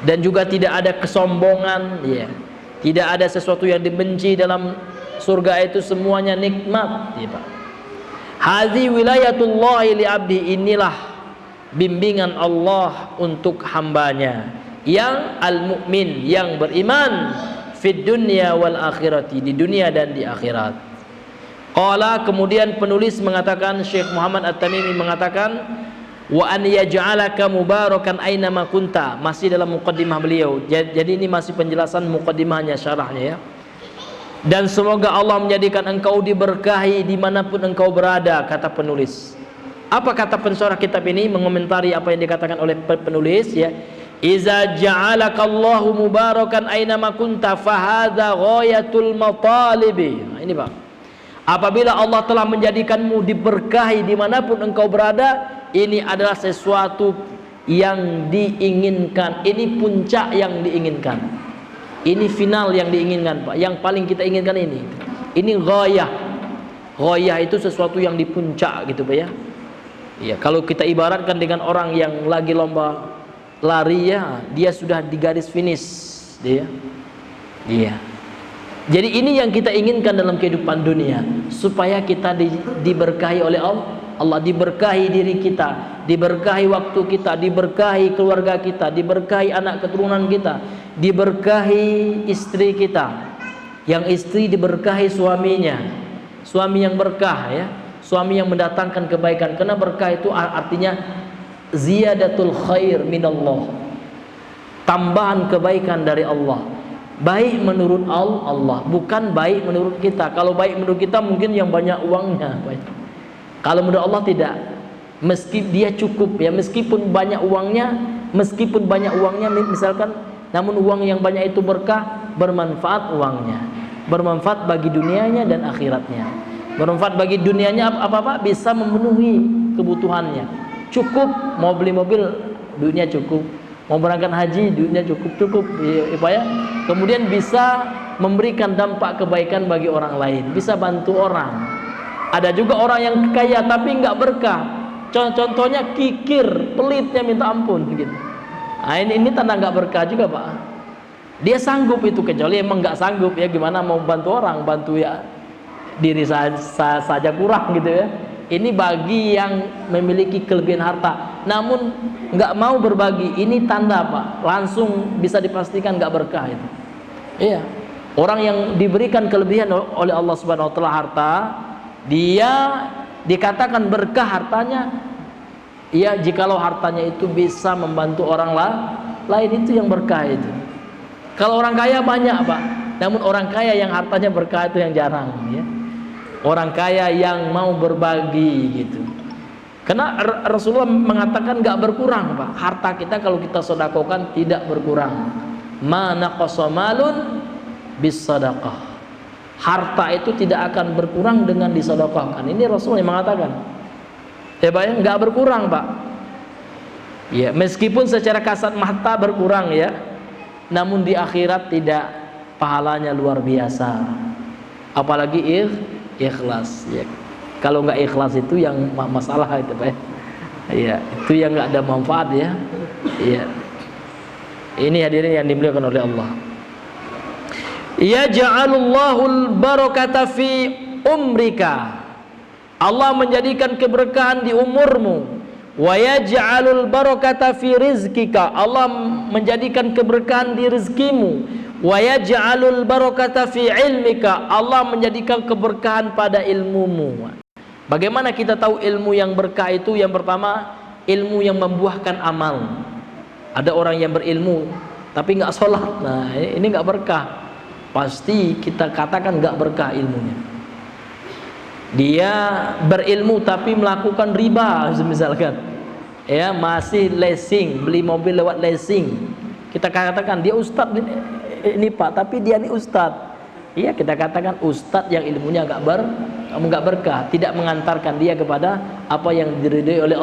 Dan juga tidak ada kesombongan ya. Tidak ada sesuatu yang dibenci dalam surga itu, semuanya nikmat ya Pak. Hadzi wilayatullahi li abdi, inilah bimbingan Allah untuk hambanya yang al-mu'min, yang beriman, fid dunya wal akhirati, di dunia dan di akhirat. Qala, kemudian penulis mengatakan, Syekh Muhammad At-Tamimi mengatakan, wa an yaj'alaka mubarakan aina ma kunta, masih dalam muqaddimah beliau. Jadi ini masih penjelasan muqaddimahnya, syarahnya ya. Dan semoga Allah menjadikan engkau diberkahi dimanapun engkau berada, kata penulis. Apa kata pensyarah kitab ini mengomentari apa yang dikatakan oleh penulis ya? Iza ja'alakallahu mubarakan aina ma kunta fahadha ghayatul matalibi. Nah, ini Pak, apabila Allah telah menjadikanmu diberkahi dimanapun engkau berada, ini adalah sesuatu yang diinginkan, ini puncak yang diinginkan, ini final yang diinginkan Pak, yang paling kita inginkan ini ghayah. Ghayah itu sesuatu yang di puncak gitu Pak ya. Iya, kalau kita ibaratkan dengan orang yang lagi lomba lari ya, dia sudah di garis finish dia. Iya. Jadi ini yang kita inginkan dalam kehidupan dunia, supaya kita diberkahi oleh Allah, diberkahi diri kita, diberkahi waktu kita, diberkahi keluarga kita, diberkahi anak keturunan kita, diberkahi istri kita, yang istri diberkahi suaminya, suami yang berkah ya, suami yang mendatangkan kebaikan. Karena berkah itu artinya ziyadatul khair minallah, tambahan kebaikan dari Allah. Baik menurut Allah, bukan baik menurut kita. Kalau baik menurut kita mungkin yang banyak uangnya baik. Kalau menurut Allah tidak. Meski dia cukup ya, meskipun banyak uangnya misalkan, namun uang yang banyak itu berkah, bermanfaat uangnya, bermanfaat bagi dunianya dan akhiratnya. Bermanfaat bagi dunianya apa bisa memenuhi kebutuhannya. Cukup, mau beli mobil duitnya cukup, mau berangkat haji duitnya cukup ya. Kemudian bisa memberikan dampak kebaikan bagi orang lain, bisa bantu orang. Ada juga orang yang kaya tapi nggak berkah, contohnya kikir, pelitnya minta ampun gitu. Nah, ini tanda nggak berkah juga Pak. Dia sanggup itu, kecuali emang nggak sanggup ya, gimana mau bantu orang, bantu ya diri saja kurang gitu ya. Ini bagi yang memiliki kelebihan harta namun nggak mau berbagi, ini tanda Pak, langsung bisa dipastikan nggak berkah itu. Iya, orang yang diberikan kelebihan oleh Allah Subhanahu wa taala harta, dia dikatakan berkah hartanya ya jikalau hartanya itu bisa membantu orang lain, itu yang berkah itu. Kalau orang kaya banyak Pak, namun orang kaya yang hartanya berkah itu yang jarang ya. Orang kaya yang mau berbagi gitu. Karena Rasulullah mengatakan gak berkurang Pak, harta kita kalau kita sedekahkan tidak berkurang. Ma naqasa malun bis sadaqah, harta itu tidak akan berkurang dengan disedekahkan. Ini Rasulullah yang mengatakan ya Pak, gak berkurang Pak. Ya, meskipun secara kasat mata berkurang ya, namun di akhirat tidak, pahalanya luar biasa. Apalagi ikhlas ya. Kalau nggak ikhlas itu yang masalah itu Pak. Ya, itu yang nggak ada manfaat ya. Ya. Ini hadirin yang dimuliakan oleh Allah. Ya ja'alullahul barakata fi umrika. Allah menjadikan keberkahan di umurmu. Wa yaj'alul barakata fi rizqika. Allah menjadikan keberkahan di rezekimu. Wa yaj'alul barakata fi ilmika. Allah menjadikan keberkahan pada ilmumu. Bagaimana kita tahu ilmu yang berkah itu? Yang pertama, ilmu yang membuahkan amal. Ada orang yang berilmu tapi nggak sholat, nah ini nggak berkah. Pasti kita katakan nggak berkah ilmunya. Dia berilmu tapi melakukan riba misalkan, ya masih leasing, beli mobil lewat leasing. Kita katakan dia ustadz ini Pak, tapi dia ini ustadz. Iya, kita katakan ustadz yang ilmunya nggak berkah, tidak mengantarkan dia kepada apa yang diridhoi oleh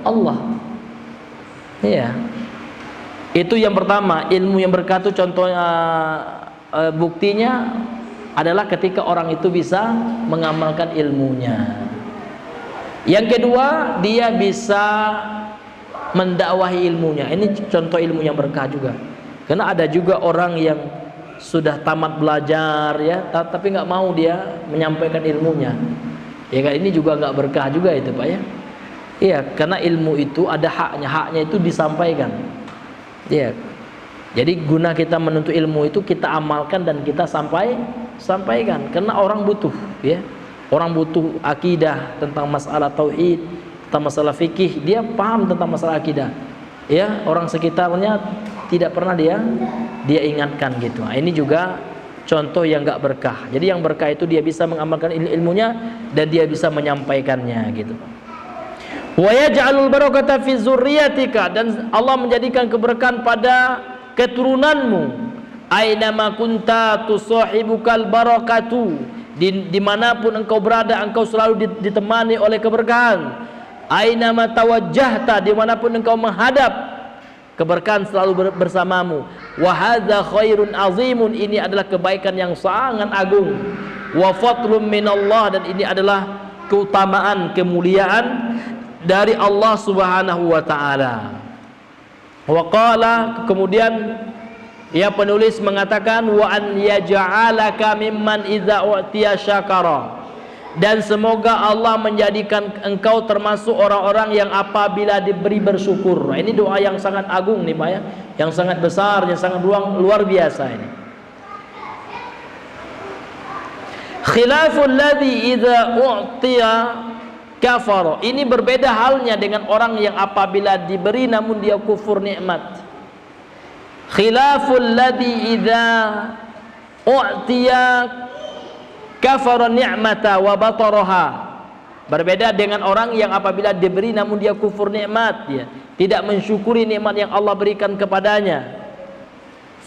Allah. Iya. Itu yang pertama, ilmu yang berkah itu contohnya, buktinya adalah ketika orang itu bisa mengamalkan ilmunya. Yang kedua, dia bisa mendakwahi ilmunya. Ini contoh ilmu yang berkah juga. Karena ada juga orang yang sudah tamat belajar ya, tapi nggak mau dia menyampaikan ilmunya. Ya kan, ini juga nggak berkah juga itu Pak ya. Iya, karena ilmu itu ada haknya itu disampaikan. Ya, jadi guna kita menuntut ilmu itu kita amalkan dan kita sampaikan, karena orang butuh, ya, orang butuh akidah tentang masalah tauhid, tentang masalah fikih, dia paham tentang masalah akidah, ya, orang sekitarnya tidak pernah dia ingatkan gitu. Nah, ini juga contoh yang nggak berkah. Jadi yang berkah itu dia bisa mengamalkan ilmunya dan dia bisa menyampaikannya gitu. Wa yaj'alul barakata fi dzurriyyatika, dan Allah menjadikan keberkahan pada keturunanmu. Ainama kunta tusahibukal barakatu, dimanapun engkau berada engkau selalu ditemani oleh keberkahan. Ainama tawajjahta, dimanapun engkau menghadap keberkahan selalu bersamamu. Wa hadza khairun azimun, ini adalah kebaikan yang sangat agung. Wa fadlun minallah, dan ini adalah keutamaan, kemuliaan dari Allah Subhanahu wa taala. Wa qala, kemudian ya penulis mengatakan wa an yaj'alaka mimman idza u'tiya syakara, dan semoga Allah menjadikan engkau termasuk orang-orang yang apabila diberi bersyukur. Ini doa yang sangat agung nih Pak ya, yang sangat besar, yang sangat luar biasa ini. Khilaful ladzi idza u'tiya kafara, ini berbeda halnya dengan orang yang apabila diberi namun dia kufur nikmat. Khilaful ladzi idza u'tiya kafara ni'mata wa bataraha, berbeda dengan orang yang apabila diberi namun dia kufur nikmat, dia tidak mensyukuri nikmat yang Allah berikan kepadanya.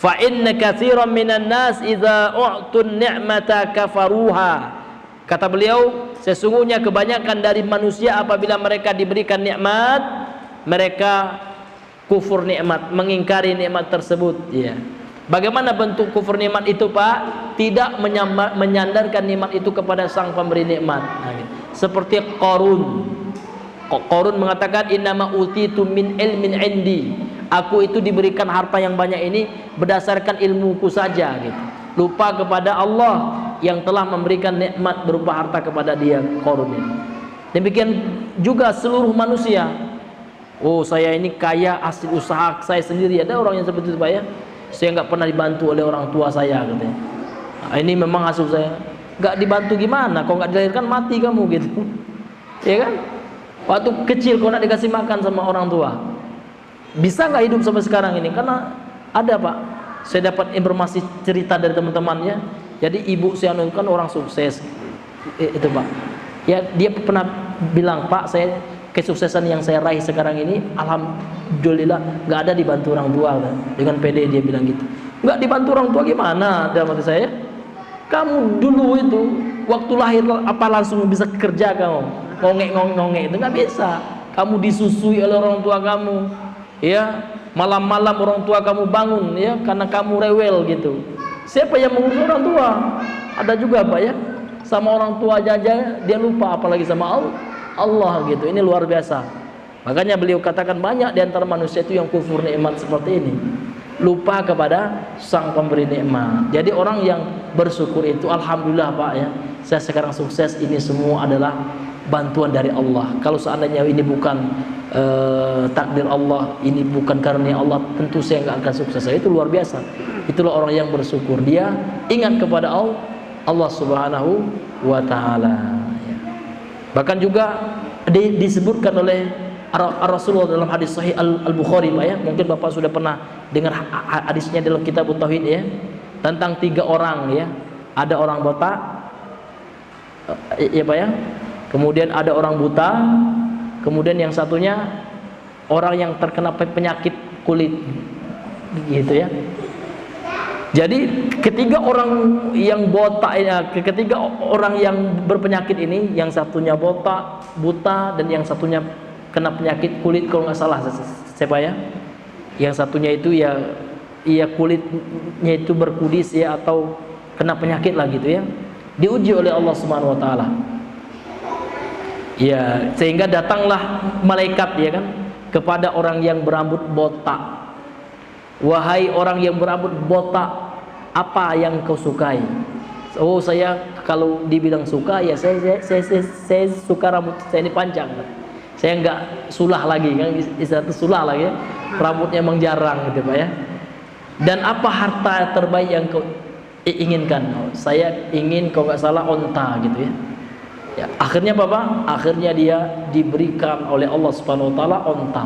Fa inna katsiran minan nas idza u'tun ni'mata kafaruha, kata beliau, sesungguhnya kebanyakan dari manusia apabila mereka diberikan nikmat, mereka kufur nikmat, mengingkari nikmat tersebut. Ya. Bagaimana bentuk kufur nikmat itu Pak? Tidak menyandarkan nikmat itu kepada sang pemberi nikmat. Nah, gitu. Seperti Qarun. Qarun mengatakan innama utitu min ilmin indi, aku itu diberikan harta yang banyak ini berdasarkan ilmuku saja gitu. Lupa kepada Allah yang telah memberikan nikmat berupa harta kepada dia, Qarun ini. Demikian juga seluruh manusia. Oh, saya ini kaya hasil usaha saya sendiri. Ada orang yang seperti itu Pak ya. Saya nggak pernah dibantu oleh orang tua saya katanya. Nah, ini memang hasil saya. Nggak dibantu gimana? Kalau nggak dilahirkan mati kamu gitu. Ya kan? Waktu kecil kau nak dikasih makan sama orang tua, bisa nggak hidup sampai sekarang ini? Karena ada Pak. Saya dapat informasi cerita dari teman-temannya. Jadi ibu saya kan orang sukses itu Pak. Ya, dia pernah bilang, Pak, saya kesuksesan yang saya raih sekarang ini alhamdulillah nggak ada dibantu orang tua kan? Dengan pede dia bilang gitu. Nggak dibantu orang tua gimana? Dalam hati saya, kamu dulu itu waktu lahir apa langsung bisa kerja kamu? Ngongek itu nggak bisa. Kamu disusui oleh orang tua kamu, ya malam-malam orang tua kamu bangun ya karena kamu rewel gitu. Siapa yang mengurus orang tua? Ada juga Pak ya, sama orang tua aja dia lupa, apalagi sama Allah gitu. Ini luar biasa. Makanya beliau katakan banyak di antara manusia itu yang kufur nikmat seperti ini, lupa kepada sang pemberi nikmat. Jadi orang yang bersyukur itu alhamdulillah Pak ya, saya sekarang sukses, ini semua adalah bantuan dari Allah. Kalau seandainya ini bukan takdir Allah, ini bukan karunia Allah, tentu saya nggak akan sukses. Itu luar biasa. Itulah orang yang bersyukur, dia ingat kepada Allah Subhanahu wa taala ya. Bahkan juga disebutkan oleh Rasulullah dalam hadis sahih Al-Bukhari Pak ya, mungkin Bapak sudah pernah dengar hadisnya dalam kitab Tauhid ya, tentang 3 orang ya. Ada orang botak ya Pak ya, kemudian ada orang buta, kemudian yang satunya orang yang terkena penyakit kulit gitu ya. Jadi ketiga orang yang botak ya, ketiga orang yang berpenyakit ini, yang satunya botak, buta, dan yang satunya kena penyakit kulit kalau nggak salah siapa ya, yang satunya itu ya kulitnya itu berkudis ya, atau kena penyakit lah gitu ya, diuji oleh Allah Subhanahu wa taala ya, sehingga datanglah malaikat ya kan kepada orang yang berambut botak. Wahai orang yang berambut botak, apa yang kau sukai? Oh, saya kalau dibilang suka ya saya suka rambut saya ini panjang. Saya enggak sulah lagi kan, istilah itu sulah lagi ya. Rambutnya emang jarang gitu Pak ya. Dan apa harta terbaik yang kau inginkan? Oh, saya ingin kalau nggak salah onta gitu ya. Ya, akhirnya Bapak, akhirnya dia diberikan oleh Allah Subhanahu wa taala onta.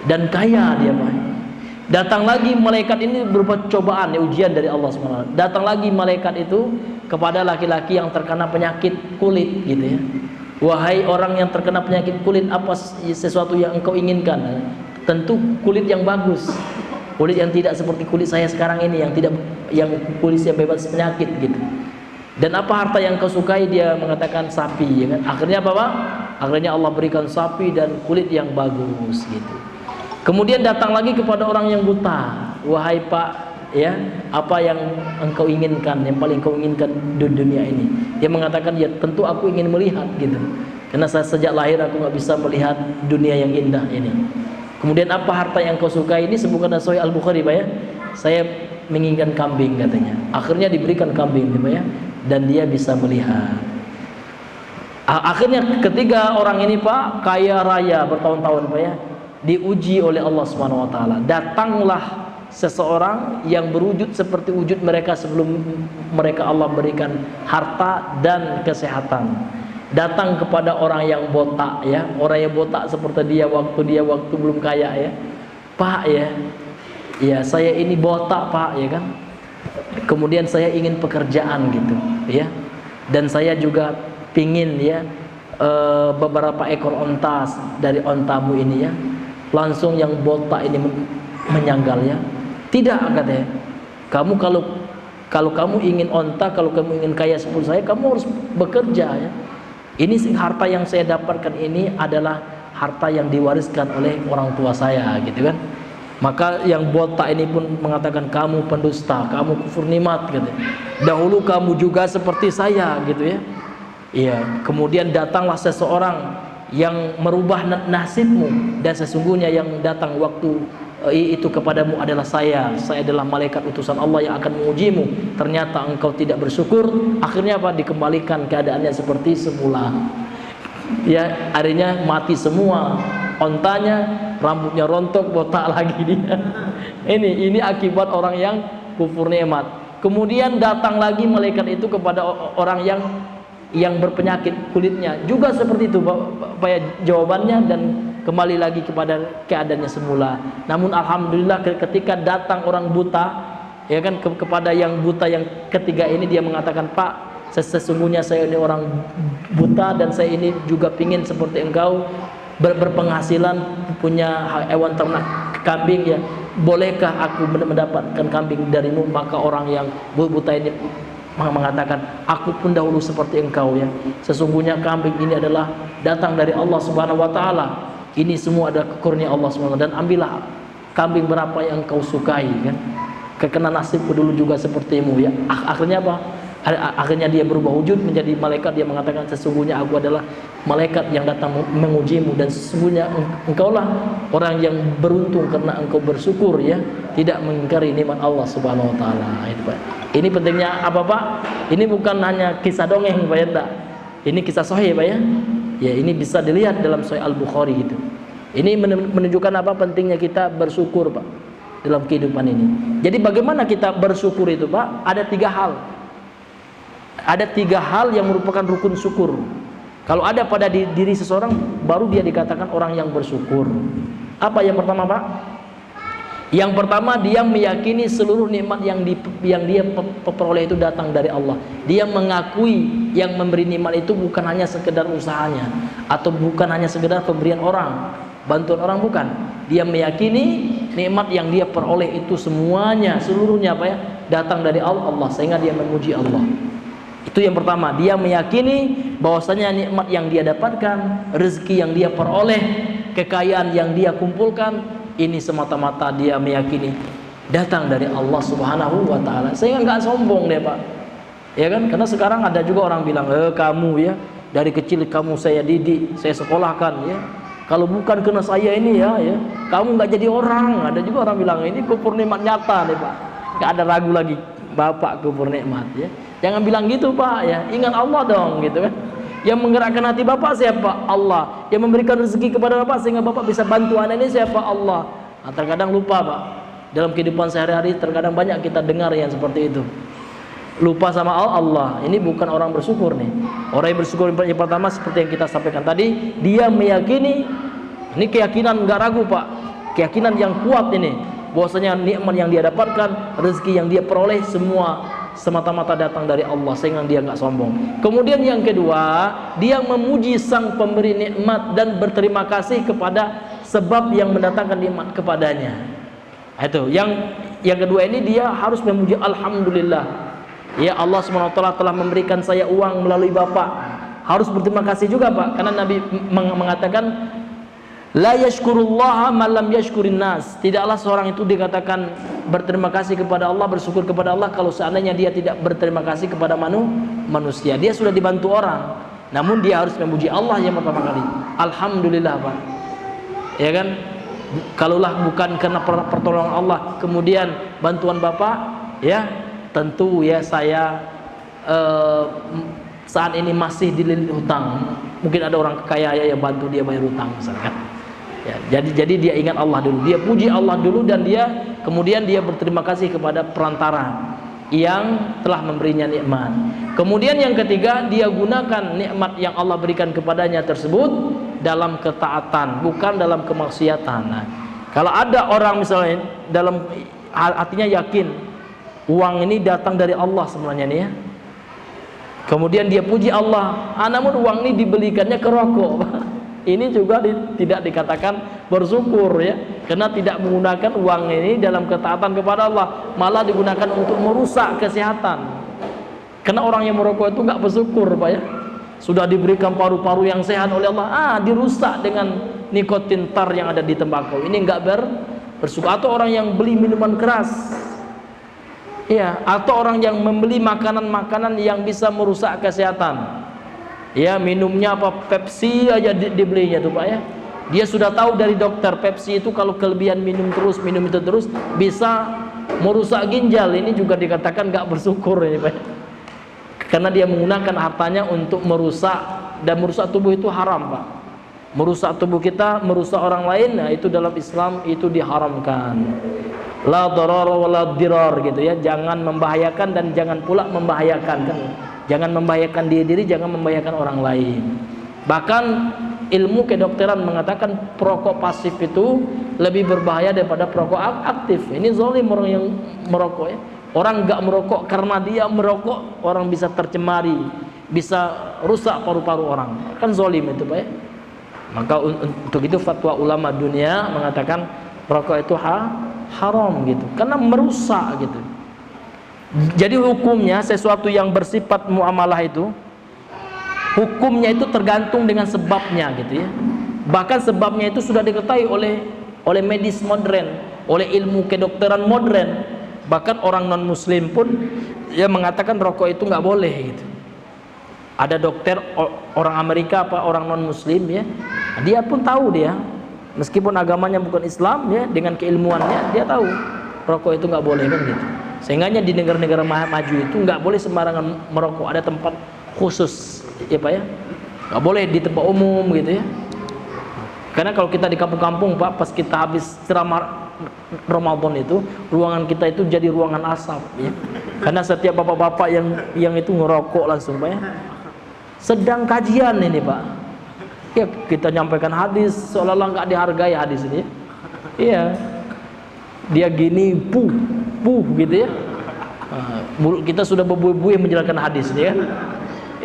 Dan kaya dia Pak. Datang lagi malaikat ini berupa cobaan ya, ujian dari Allah Subhanahu wa taala. Datang lagi malaikat itu kepada laki-laki yang terkena penyakit kulit gitu ya. Wahai orang yang terkena penyakit kulit, apa sesuatu yang engkau inginkan? Tentu kulit yang bagus. Kulit yang tidak seperti kulit saya sekarang ini, yang kulit yang bebas penyakit gitu. Dan apa harta yang kau sukai? Dia mengatakan sapi ya kan. Akhirnya apa Pak? Akhirnya Allah berikan sapi dan kulit yang bagus gitu. Kemudian datang lagi kepada orang yang buta. Wahai Pak ya, apa yang engkau inginkan, yang paling kau inginkan di dunia ini? Dia mengatakan ya tentu aku ingin melihat gitu, karena saya sejak lahir aku nggak bisa melihat dunia yang indah ini. Kemudian apa harta yang kau sukai? Ini sebutkan dalam Sahih Al-Bukhari Pak ya. Saya menginginkan kambing katanya. Akhirnya diberikan kambing Pak ya, dan dia bisa melihat. Akhirnya ketiga orang ini Pak kaya raya bertahun-tahun Pak ya, diuji oleh Allah Subhanahu wa taala. Datanglah seseorang yang berwujud seperti wujud mereka sebelum mereka Allah berikan harta dan kesehatan. Datang kepada orang yang botak ya, orang yang botak seperti dia waktu belum kaya ya. Pak ya, ya saya ini botak Pak ya kan. Kemudian saya ingin pekerjaan gitu ya. Dan saya juga pingin ya beberapa ekor onta dari ontamu ini ya. Langsung yang botak ini menyanggal ya. Tidak katanya. Kamu kalau kamu ingin onta, kalau kamu ingin kaya seperti saya, kamu harus bekerja ya. Ini harta yang saya dapatkan ini adalah harta yang diwariskan oleh orang tua saya gitu kan. Maka yang botak ini pun mengatakan kamu pendusta, kamu kufur nikmat gitu. Dahulu kamu juga seperti saya gitu ya. Iya, kemudian datanglah seseorang yang merubah nasibmu, dan sesungguhnya yang datang waktu itu kepadamu adalah saya adalah malaikat utusan Allah yang akan mengujimu. Ternyata engkau tidak bersyukur, akhirnya apa? Dikembalikan keadaannya seperti semula ya, akhirnya mati semua ontanya, rambutnya rontok, botak lagi dia. Ini akibat orang yang kufur nikmat. Kemudian datang lagi malaikat itu kepada orang yang berpenyakit kulitnya, juga seperti itu Pak ya, jawabannya, dan kembali lagi kepada keadaannya semula. Namun alhamdulillah ketika datang orang buta ya kan kepada yang buta yang ketiga ini, dia mengatakan, Pak, sesungguhnya saya ini orang buta dan saya ini juga pingin seperti engkau berpenghasilan, punya hewan ternak kambing ya, bolehkah aku mendapatkan kambing darimu? Maka orang yang buta ini mengatakan, aku pun dahulu seperti engkau ya, sesungguhnya kambing ini adalah datang dari Allah Subhanahu wa taala. Ini semua adalah kurnia Allah SWT. Dan ambillah kambing berapa yang kau sukai, kan? Kekena nasibku dulu juga sepertimu, ya. Akhirnya apa? Akhirnya dia berubah wujud menjadi malaikat. Dia mengatakan, sesungguhnya aku adalah malaikat yang datang mengujimu, dan sesungguhnya engkaulah orang yang beruntung karena engkau bersyukur, ya, tidak mengingkari nikmat Allah Subhanahu wa taala. Itu, Pak. Ini pentingnya apa, Pak? Ini bukan hanya kisah dongeng, Pak, ya, enggak. Ini kisah sahih, Pak, ya. Ya, ini bisa dilihat dalam Sahih Al-Bukhari gitu. Ini menunjukkan apa pentingnya kita bersyukur, Pak, dalam kehidupan ini. Jadi bagaimana kita bersyukur itu, Pak? Ada 3 hal. Ada 3 hal yang merupakan rukun syukur. Kalau ada pada diri seseorang, baru dia dikatakan orang yang bersyukur. Apa yang pertama, Pak? Yang pertama, dia meyakini seluruh nikmat yang dia peroleh itu datang dari Allah. Dia mengakui yang memberi nikmat itu bukan hanya sekedar usahanya, atau bukan hanya sekedar pemberian orang, bantuan orang, bukan. Dia meyakini nikmat yang dia peroleh itu semuanya, seluruhnya, apa ya, datang dari Allah, sehingga dia memuji Allah. Itu yang pertama, dia meyakini bahwasanya nikmat yang dia dapatkan, rezeki yang dia peroleh, kekayaan yang dia kumpulkan, ini semata-mata dia meyakini datang dari Allah Subhanahu wa taala. Sehingga enggak sombong deh, Pak. Ya kan? Karena sekarang ada juga orang bilang, kamu, ya, dari kecil kamu saya didik, saya sekolahkan, ya. Kalau bukan kena saya ini, ya, kamu enggak jadi orang. Ada juga orang bilang, ini kufur nikmat nyata deh, Pak. Enggak ada ragu lagi, Bapak kufur nikmat, ya. Jangan bilang gitu, Pak, ya. Ingat Allah dong, gitu kan. Yang menggerakkan hati Bapak siapa? Allah. Yang memberikan rezeki kepada Bapak sehingga Bapak bisa bantu anak ini siapa? Allah. Nah, terkadang lupa, Pak. Dalam kehidupan sehari-hari terkadang banyak kita dengar yang seperti itu. Lupa sama Allah. Ini bukan orang bersyukur nih. Orang yang bersyukur yang pertama seperti yang kita sampaikan tadi, dia meyakini, ini keyakinan enggak ragu, Pak. Keyakinan yang kuat ini, bahwasanya nikmat yang dia dapatkan, rezeki yang dia peroleh semua semata-mata datang dari Allah, sehingga dia enggak sombong. Kemudian yang kedua, dia memuji sang pemberi nikmat dan berterima kasih kepada sebab yang mendatangkan nikmat kepadanya. Itu yang kedua, ini dia harus memuji, alhamdulillah, ya Allah SWT telah memberikan saya uang melalui Bapak. Harus berterima kasih juga, Pak, karena Nabi mengatakan, la yashkurullaha man lam yashkurin nas. Tidaklah seorang itu dikatakan berterima kasih kepada Allah, bersyukur kepada Allah, kalau seandainya dia tidak berterima kasih kepada manusia. Dia sudah dibantu orang, namun dia harus memuji Allah yang pertama kali. Alhamdulillah, Pak. Ya kan? Kalaulah bukan karena pertolongan Allah, kemudian bantuan Bapak, ya, tentu, ya, saya saat ini masih dililit hutang. Mungkin ada orang kaya, ya, yang bantu dia bayar hutang misalkan. Ya, jadi dia ingat Allah dulu, dia puji Allah dulu, dan kemudian dia berterima kasih kepada perantara yang telah memberinya nikmat. Kemudian yang ketiga, dia gunakan nikmat yang Allah berikan kepadanya tersebut dalam ketaatan, bukan dalam kemaksiatan. Nah, kalau ada orang misalnya dalam hatinya yakin uang ini datang dari Allah sebenarnya nih, ya, kemudian dia puji Allah, namun uang ini dibelikannya ke rokok, ini juga tidak dikatakan bersyukur, ya, karena tidak menggunakan uang ini dalam ketaatan kepada Allah, malah digunakan untuk merusak kesehatan. Karena orang yang merokok itu nggak bersyukur, Pak, ya. Sudah diberikan paru-paru yang sehat oleh Allah, dirusak dengan nikotin tar yang ada di tembakau. Ini nggak bersyukur. Atau orang yang beli minuman keras, ya, atau orang yang membeli makanan-makanan yang bisa merusak kesehatan. Ya, minumnya apa, Pepsi aja dibelinya tuh, Pak, ya. Dia sudah tahu dari dokter, Pepsi itu kalau kelebihan minum itu terus bisa merusak ginjal. Ini juga dikatakan nggak bersyukur ini, Pak. Karena dia menggunakan hartanya untuk merusak, dan merusak tubuh itu haram, Pak. Merusak tubuh kita, merusak orang lain, nah itu dalam Islam itu diharamkan. La darar wa la dirar, gitu, ya. Jangan membahayakan dan jangan pula membahayakan, kan. Jangan membahayakan diri, jangan membahayakan orang lain. Bahkan ilmu kedokteran mengatakan perokok pasif itu lebih berbahaya daripada perokok aktif. Ini zalim orang yang merokok, ya. Orang enggak merokok karena dia merokok, orang bisa tercemari, bisa rusak paru-paru orang. Kan zalim itu, Pak, ya. Maka untuk itu fatwa ulama dunia mengatakan rokok itu haram, gitu, karena merusak, gitu. Jadi hukumnya sesuatu yang bersifat muamalah itu, hukumnya itu tergantung dengan sebabnya, gitu, ya. Bahkan sebabnya itu sudah diketahui oleh medis modern, oleh ilmu kedokteran modern. Bahkan orang non muslim pun ya mengatakan rokok itu nggak boleh gitu. Ada dokter orang Amerika apa orang non muslim ya, dia pun tahu dia, meskipun agamanya bukan Islam ya, dengan keilmuannya dia tahu rokok itu nggak boleh kan gitu. Sehingganya di negara-negara maju itu nggak boleh sembarangan merokok, ada tempat khusus ya Pak ya, nggak boleh di tempat umum gitu ya. Karena kalau kita di kampung-kampung Pak, pas kita habis ceramah Ramadan itu, ruangan kita itu jadi ruangan asap ya. Karena setiap bapak-bapak yang itu ngerokok langsung Pak ya. Sedang kajian ini Pak, ya kita nyampaikan hadis seolah-olah nggak dihargai hadis ini. Iya, dia gini puh gitu ya. Mulut kita sudah berbuih-buih menjelaskan hadis ini kan.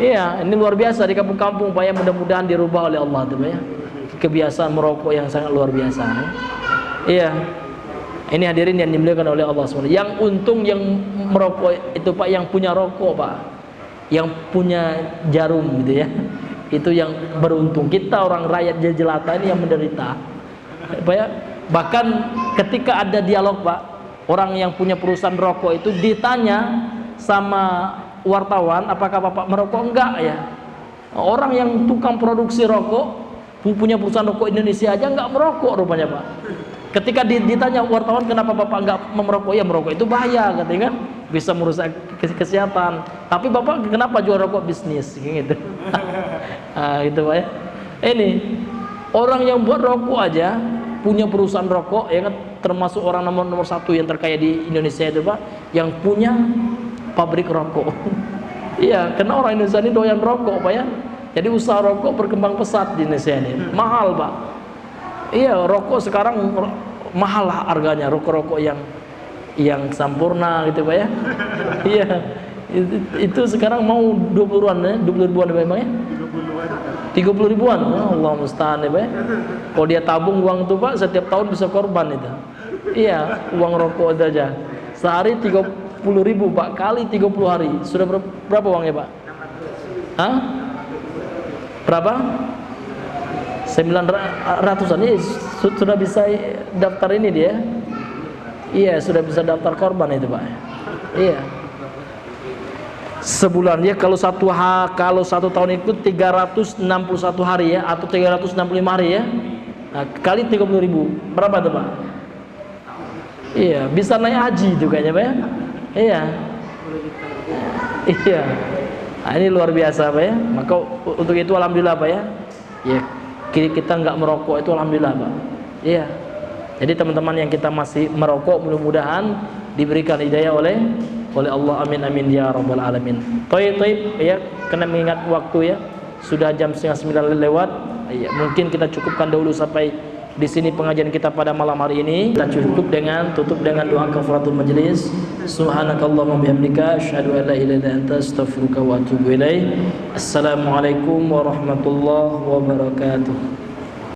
Iya, ini luar biasa di kampung-kampung Pak ya, mudah-mudahan dirubah oleh Allah tuh Pak ya. Kebiasaan merokok yang sangat luar biasa ya. Iya. Ini hadirin yang dimuliakan oleh Allah SWT. Yang untung yang merokok itu Pak, yang punya rokok Pak, yang punya jarum gitu ya, itu yang beruntung. Kita orang rakyat jelata ini yang menderita Pak ya. Bahkan ketika ada dialog Pak, orang yang punya perusahaan rokok itu ditanya sama wartawan, apakah Bapak merokok? Enggak ya. Orang yang tukang produksi rokok, punya perusahaan rokok Indonesia aja nggak merokok rupanya Pak. Ketika ditanya wartawan, kenapa Bapak nggak merokok? Ya merokok itu bahaya katanya kan, bisa merusak kesehatan. Tapi Bapak kenapa jual rokok bisnis gitu? Nah, gitu Pak ya. Ini orang yang buat rokok aja, punya perusahaan rokok ya kan, termasuk orang nomor satu yang terkaya di Indonesia itu Pak, yang punya pabrik rokok. Iya, karena orang Indonesia ini doyan rokok Pak ya. Jadi usaha rokok berkembang pesat di Indonesia ini. Mahal Pak. Iya, rokok sekarang mahal harganya, rokok-rokok yang sampurna gitu Pak ya. Iya. Itu sekarang mau 20-an ya, 20 ribuan memang ya. 30 ribuan. Oh, Allah musta'an ya Pak ya. Kalau dia tabung uang itu Pak, setiap tahun bisa korban itu. Iya, uang rokok itu aja. Sehari 30 ribu Pak, kali 30 hari. Sudah berapa uangnya Pak? Hah? Berapa? 900-an. Ini sudah bisa daftar ini dia. Iya, sudah bisa daftar korban itu Pak. Iya. Sebulan ya, kalau satu tahun itu 361 hari ya, atau 365 hari ya. Nah, kali 30 ribu, berapa tuh Pak? Iya, bisa naik haji itu kayaknya Pak ya. Iya. Iya. Nah, ini luar biasa Pak ya. Maka untuk itu alhamdulillah Pak ya. Ya, kita nggak merokok itu alhamdulillah Pak. Iya. Jadi teman-teman yang kita masih merokok, mudah-mudahan diberikan hidayah oleh Allah. Amin amin ya rabbal alamin. Toib ya, kena mengingat waktu ya. Sudah jam 8:30 lewat. Ya, mungkin kita cukupkan dahulu sampai di sini pengajian kita pada malam hari ini. Kita tutup dengan doa kafaratul majlis. Subhanakallahumma bihamdika asyhadu an la ilaha illa anta astaghfiruka wa atubu ilaik. Assalamualaikum warahmatullahi wabarakatuh.